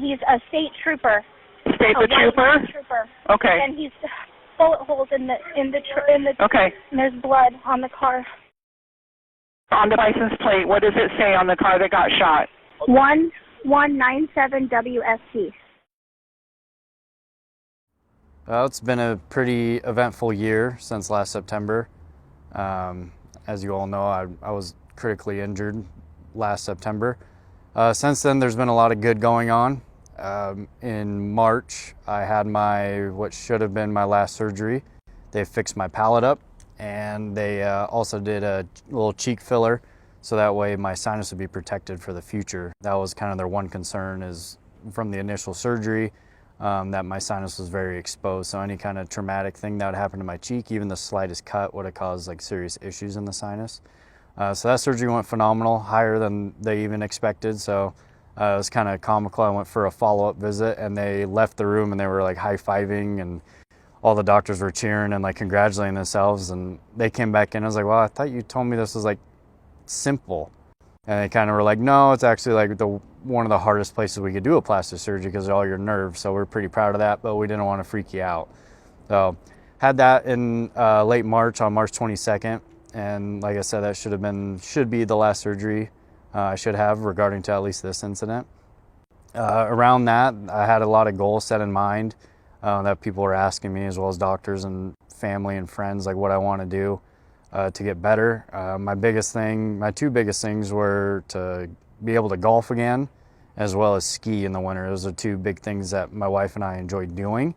he's a state trooper. State the trooper? Trooper. Okay. And he's bullet holes in the okay. And there's blood on the car. On the license plate, what does it say on the car that got shot? 1197 WST. Well, it's been a pretty eventful year since last September. As you all know, I was critically injured last September. Since then, there's been a lot of good going on. In March, I had what should have been my last surgery. They fixed my palate up, and they also did a little cheek filler, so that way my sinus would be protected for the future. That was kind of their one concern, is from the initial surgery, that my sinus was very exposed. So any kind of traumatic thing that would happen to my cheek, even the slightest cut, would have caused like serious issues in the sinus. So that surgery went phenomenal, higher than they even expected. So it was kind of comical. I went for a follow-up visit, and they left the room and they were like high-fiving, and all the doctors were cheering and like congratulating themselves. And they came back in. I was like, well, I thought you told me this was like simple. And they kind of were like, no, it's actually like one of the hardest places we could do a plastic surgery because of all your nerves. So we're pretty proud of that, but we didn't want to freak you out. So had that in late March, on March 22nd. And like I said, that should be the last surgery I should have regarding to at least this incident. Around that, I had a lot of goals set in mind that people were asking me, as well as doctors and family and friends, like what I want to do to get better. My two biggest things were to be able to golf again, as well as ski in the winter. Those are two big things that my wife and I enjoy doing.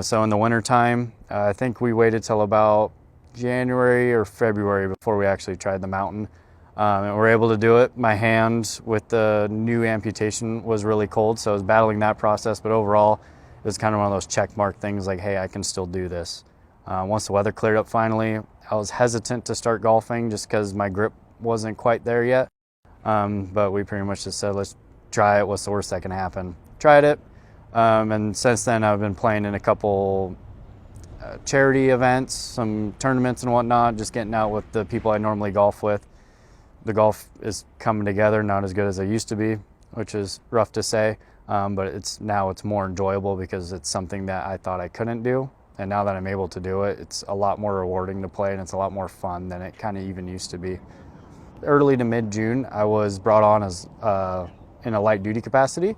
So in the wintertime, I think we waited till about January or February before we actually tried the mountain. And we were able to do it. My hand with the new amputation was really cold, so I was battling that process, but overall it was kind of one of those check mark things like, hey, I can still do this. Once the weather cleared up finally, I was hesitant to start golfing just because my grip wasn't quite there yet. But we pretty much just said, let's try it. What's the worst that can happen? Tried it. And since then I've been playing in a couple charity events, some tournaments and whatnot, just getting out with the people I normally golf with. The golf is coming together, not as good as it used to be, which is rough to say, but it's more enjoyable because it's something that I thought I couldn't do. And now that I'm able to do it, it's a lot more rewarding to play, and it's a lot more fun than it kind of even used to be. Early to mid-June, I was brought on as in a light duty capacity,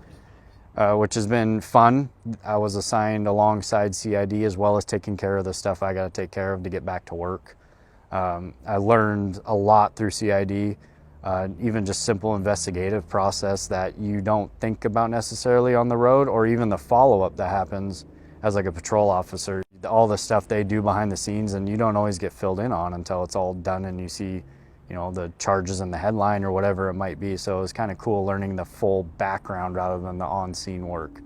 which has been fun. I was assigned alongside CID, as well as taking care of the stuff I got to take care of to get back to work. I learned a lot through CID, even just simple investigative process that you don't think about necessarily on the road, or even the follow-up that happens as like a patrol officer. All the stuff they do behind the scenes, and you don't always get filled in on until it's all done and you see, the charges in the headline or whatever it might be. So it was kind of cool learning the full background rather than the on-scene work.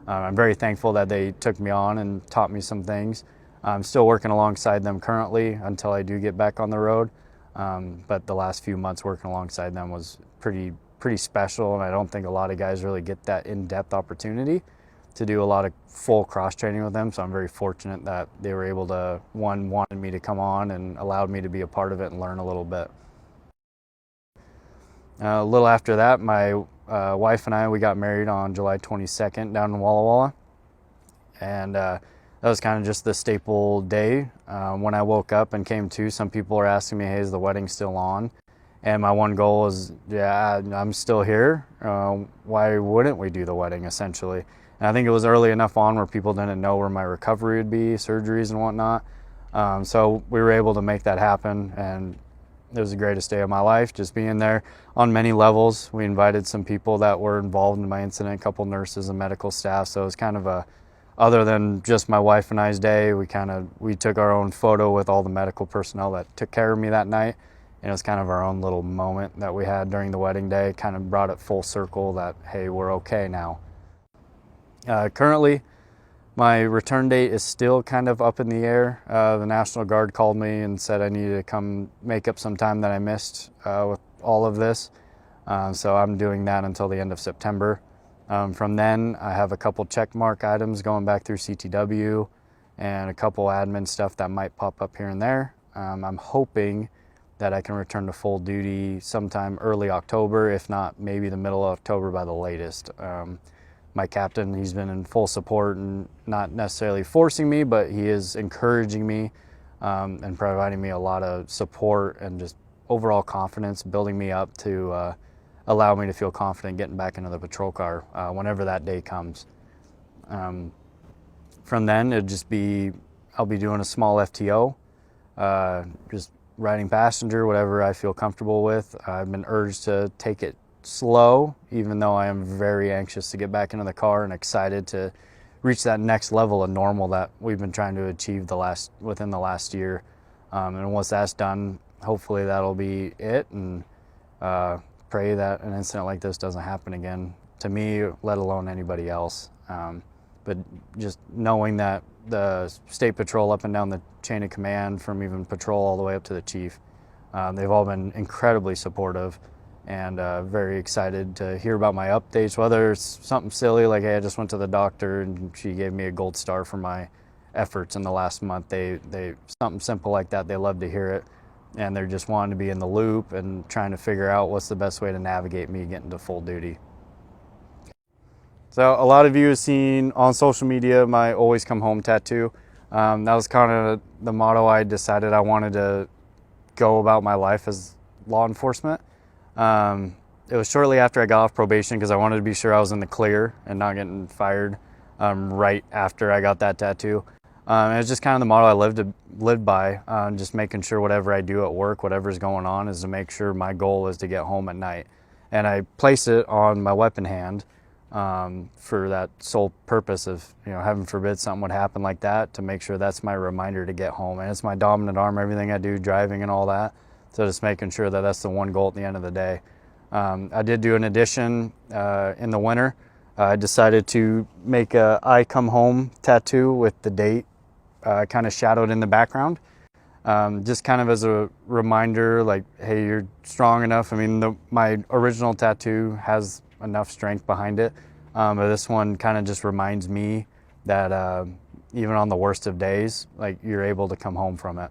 I'm very thankful that they took me on and taught me some things. I'm still working alongside them currently until I do get back on the road. But the last few months working alongside them was pretty special, and I don't think a lot of guys really get that in-depth opportunity to do a lot of full cross-training with them. So I'm very fortunate that they were able to, wanted me to come on and allowed me to be a part of it and learn a little bit. A little after that, my wife and we got married on July 22nd down in Walla Walla. And that was kind of just the staple day. When I woke up and came to, some people were asking me, hey, is the wedding still on? And my one goal was, yeah, I'm still here. Why wouldn't we do the wedding, essentially? And I think it was early enough on where people didn't know where my recovery would be, surgeries and whatnot. So we were able to make that happen, and it was the greatest day of my life, just being there on many levels. We invited some people that were involved in my incident, a couple nurses and medical staff. So it was kind of other than just my wife and I's day, we took our own photo with all the medical personnel that took care of me that night. And it was kind of our own little moment that we had during the wedding day, kind of brought it full circle that, hey, we're okay now. Currently, my return date is still kind of up in the air. The National Guard called me and said I needed to come make up some time that I missed with all of this. So I'm doing that until the end of September. From then, I have a couple check mark items going back through CTW and a couple admin stuff that might pop up here and there. I'm hoping that I can return to full duty sometime early October, if not maybe the middle of October by the latest. my captain. He's been in full support and not necessarily forcing me, but he is encouraging me and providing me a lot of support and just overall confidence, building me up to allow me to feel confident getting back into the patrol car whenever that day comes. From then, I'll be doing a small FTO, just riding passenger, whatever I feel comfortable with. I've been urged to take it slow, even though I am very anxious to get back into the car and excited to reach that next level of normal that we've been trying to achieve within the last year. And once that's done, hopefully that'll be it, and pray that an incident like this doesn't happen again to me, let alone anybody else. But just knowing that the state patrol up and down the chain of command, from even patrol all the way up to the chief, they've all been incredibly supportive and very excited to hear about my updates, whether it's something silly like, hey, I just went to the doctor and she gave me a gold star for my efforts in the last month. They something simple like that, they love to hear it, and they're just wanting to be in the loop and trying to figure out what's the best way to navigate me getting to full duty. So a lot of you have seen on social media my Always Come Home tattoo. That was kind of the motto I decided I wanted to go about my life as law enforcement. It was shortly after I got off probation because I wanted to be sure I was in the clear and not getting fired right after I got that tattoo. And it's just kind of the motto I lived by, just making sure whatever I do at work, whatever's going on, is to make sure my goal is to get home at night. And I place it on my weapon hand for that sole purpose of, heaven forbid something would happen like that, to make sure that's my reminder to get home. And it's my dominant arm, everything I do, driving and all that. So just making sure that that's the one goal at the end of the day. I did do an addition in the winter. I decided to make a I Come Home tattoo with the date kind of shadowed in the background. Just kind of as a reminder, like, hey, you're strong enough. I mean, my original tattoo has enough strength behind it, but this one kind of just reminds me that even on the worst of days, like, you're able to come home from it.